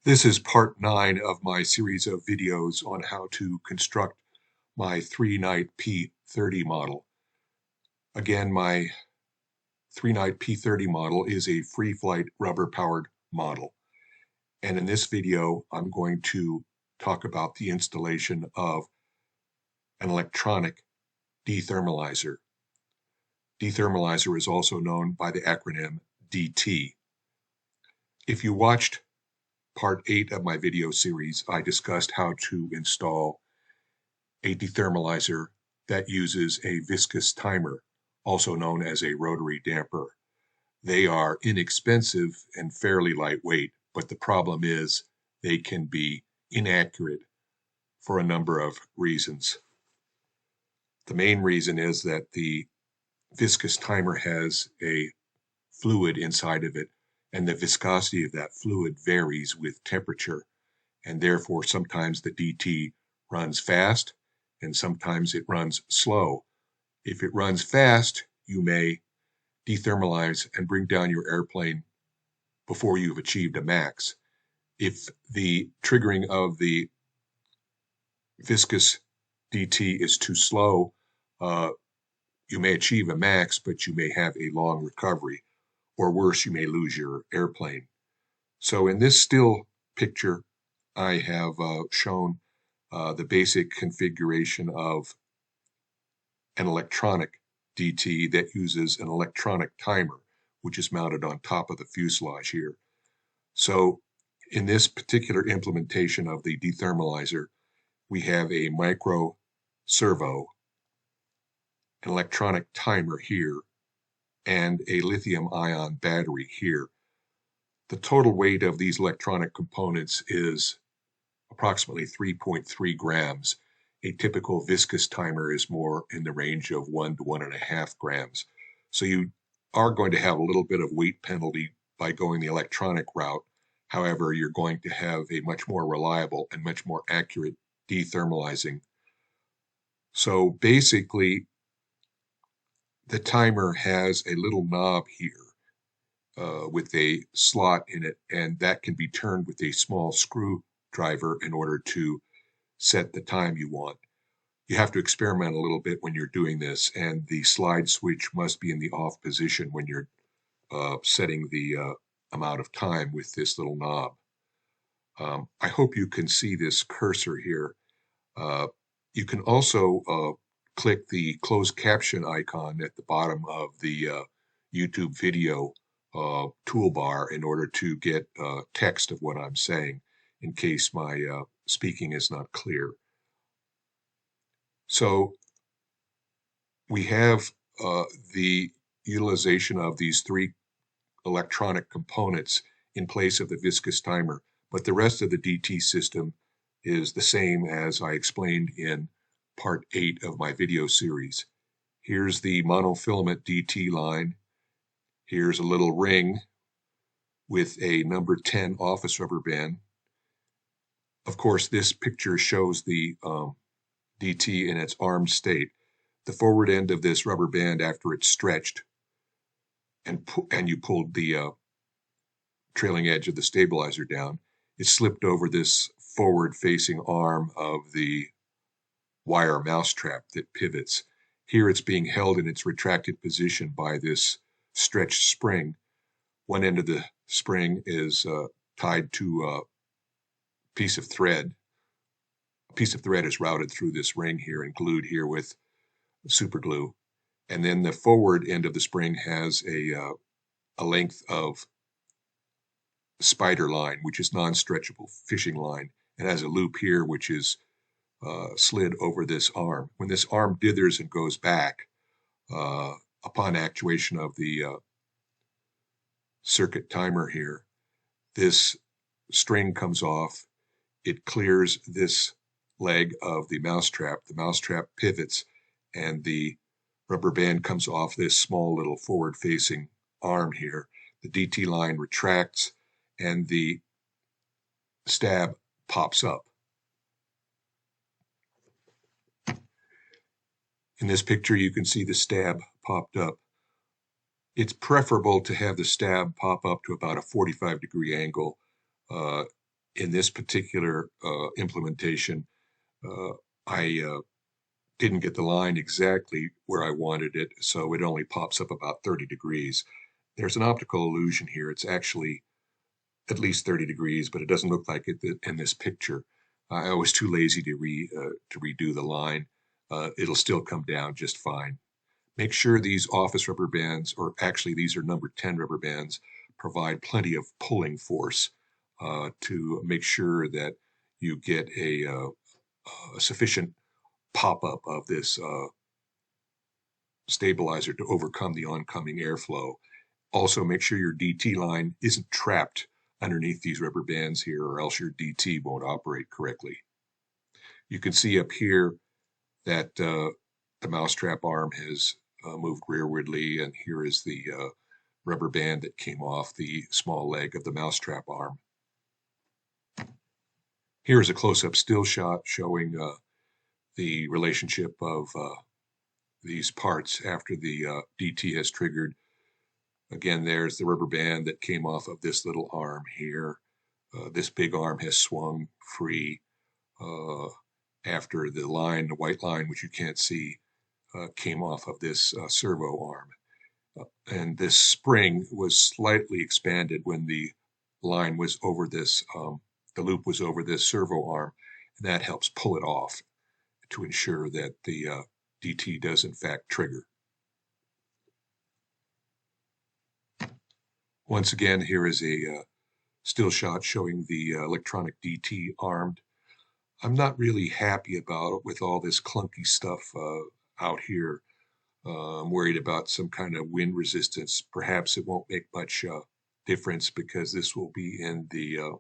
This is part 9 of my series of videos on how to construct my 3-Nite P30 model. Again, my 3-Nite P30 model is a free-flight rubber-powered model. And in this video, I'm going to talk about the installation of an electronic dethermalizer. Dethermalizer is also known by the acronym DT. If you watched Part 8 of my video series, I discussed how to install a dethermalizer that uses a viscous timer, also known as a rotary damper. They are inexpensive and fairly lightweight, but the problem is they can be inaccurate for a number of reasons. The main reason is that the viscous timer has a fluid inside of it, and the viscosity of that fluid varies with temperature, and therefore sometimes the DT runs fast and sometimes it runs slow. If it runs fast, you may dethermalize and bring down your airplane before you've achieved a max. If the triggering of the viscous DT is too slow, you may achieve a max, but you may have a long recovery, or worse, you may lose your airplane. So in this still picture, I have shown the basic configuration of an electronic DT that uses an electronic timer, which is mounted on top of the fuselage here. So in this particular implementation of the dethermalizer, we have a micro servo, an electronic timer here, and a lithium-ion battery here. The total weight of these electronic components is approximately 3.3 grams. A typical viscous timer is more in the range of 1 to 1.5 grams. So you are going to have a little bit of weight penalty by going the electronic route. However, you're going to have a much more reliable and much more accurate dethermalizing. So basically, the timer has a little knob here with a slot in it, and that can be turned with a small screwdriver in order to set the time you want. You have to experiment a little bit when you're doing this, and the slide switch must be in the off position when you're setting the amount of time with this little knob. I hope you can see this cursor here. You can also click the closed caption icon at the bottom of the YouTube video toolbar in order to get text of what I'm saying in case my speaking is not clear. So we have the utilization of these three electronic components in place of the viscous timer, but the rest of the DT system is the same as I explained in part 8 of my video series. Here's the monofilament DT line. Here's a little ring with a number 10 office rubber band. Of course, this picture shows the DT in its armed state. The forward end of this rubber band, after it's stretched and you pulled the trailing edge of the stabilizer down, it slipped over this forward-facing arm of the wire mousetrap that pivots. Here it's being held in its retracted position by this stretched spring. One end of the spring is tied to a piece of thread. A piece of thread is routed through this ring here and glued here with super glue. And then the forward end of the spring has a length of spider line, which is non-stretchable fishing line, and has a loop here which is slid over this arm. When this arm dithers and goes back, upon actuation of the circuit timer here, this string comes off. It clears this leg of the mousetrap. The mousetrap pivots, and the rubber band comes off this small little forward-facing arm here. The DT line retracts, and the stab pops up. In this picture, you can see the stab popped up. It's preferable to have the stab pop up to about a 45-degree angle in this particular implementation, I didn't get the line exactly where I wanted it, so it only pops up about 30 degrees. There's an optical illusion here. It's actually at least 30 degrees, but it doesn't look like it in this picture. I was too lazy to redo the line. It'll still come down just fine. Make sure these office rubber bands, or actually these are number 10 rubber bands, provide plenty of pulling force to make sure that you get a sufficient pop-up of this stabilizer to overcome the oncoming airflow. Also, make sure your DT line isn't trapped underneath these rubber bands here, or else your DT won't operate correctly. You can see up here that the mousetrap arm has moved rearwardly, and here is the rubber band that came off the small leg of the mousetrap arm. Here's a close-up still shot showing the relationship of these parts after the DT has triggered. Again, there's the rubber band that came off of this little arm here. This big arm has swung free after the line, the white line, which you can't see, came off of this servo arm. And this spring was slightly expanded when the line was over this, the loop was over this servo arm, and that helps pull it off to ensure that the DT does in fact trigger. Once again, here is a still shot showing the electronic DT armed. I'm not really happy about it with all this clunky stuff out here. I'm worried about some kind of wind resistance. Perhaps it won't make much difference because this will be in the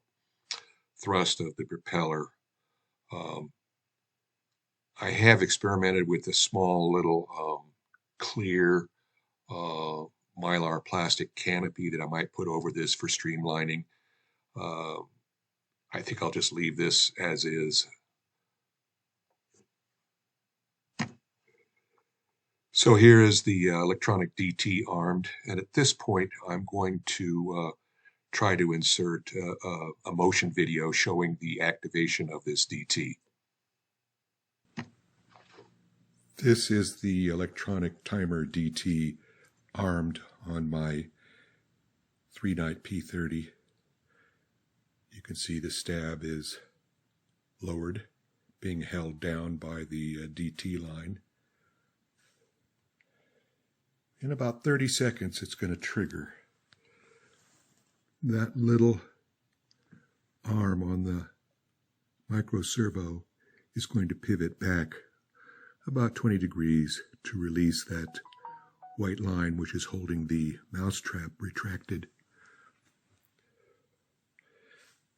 thrust of the propeller. I have experimented with a small little clear Mylar plastic canopy that I might put over this for streamlining. I think I'll just leave this as is. So here is the electronic DT armed, and at this point I'm going to try to insert a motion video showing the activation of this DT. This is the electronic timer DT armed on my 3-Nite P30. You can see the stab is lowered, being held down by the DT line. In about 30 seconds, it's going to trigger. That little arm on the micro servo is going to pivot back about 20 degrees to release that white line which is holding the mousetrap retracted.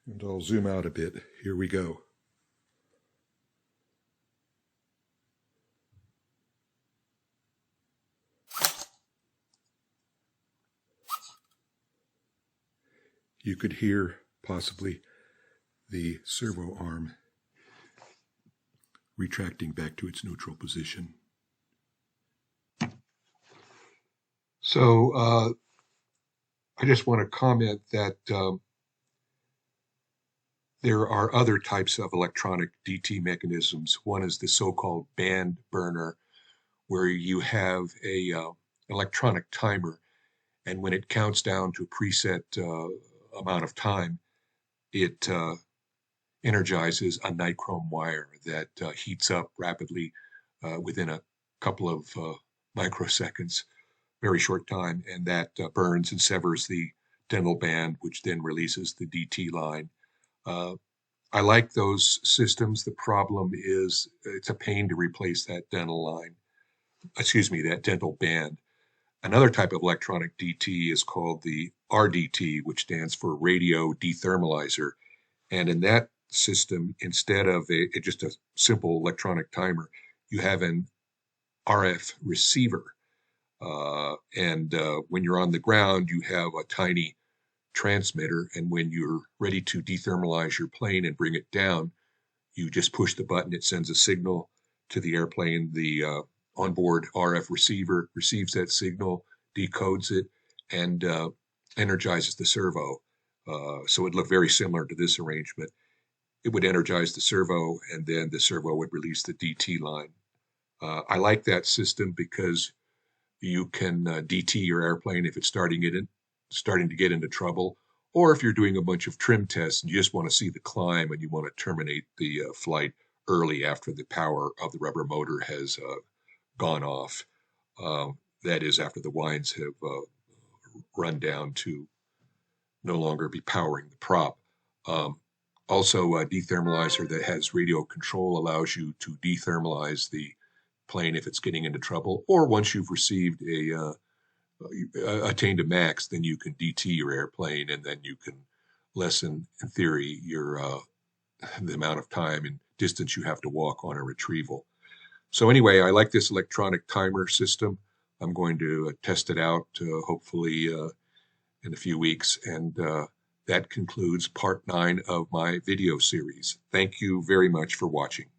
And I'll zoom out a bit. Here we go. You could hear possibly the servo arm retracting back to its neutral position. So I just want to comment that there are other types of electronic DT mechanisms. One is the so-called band burner, where you have a electronic timer, and when it counts down to a preset amount of time, it energizes a nichrome wire that heats up rapidly within a couple of microseconds, very short time, and that burns and severs the dental band, which then releases the DT line. I like those systems. The problem is it's a pain to replace that dental line, that dental band. Another type of electronic DT is called the RDT, which stands for Radio Dethermalizer. And in that system, instead of just a simple electronic timer, you have an RF receiver. And when you're on the ground, you have a tiny transmitter. And when you're ready to dethermalize your plane and bring it down, you just push the button. It sends a signal to the airplane. The onboard RF receiver receives that signal, decodes it, and energizes the servo. So it looked very similar to this arrangement. It would energize the servo, and then the servo would release the DT line. I like that system because you can DT your airplane if it's starting to get into trouble, or if you're doing a bunch of trim tests and you just want to see the climb and you want to terminate the flight early after the power of the rubber motor has gone off. That is, after the winds have run down to no longer be powering the prop. Um, Also, a dethermalizer that has radio control allows you to dethermalize the plane if it's getting into trouble, or once you've received attained a max, then you can DT your airplane, and then you can lessen, in theory, your the amount of time and distance you have to walk on a retrieval. So anyway, I like this electronic timer system. I'm going to test it out, hopefully in a few weeks, and that concludes part 9 of my video series. Thank you very much for watching.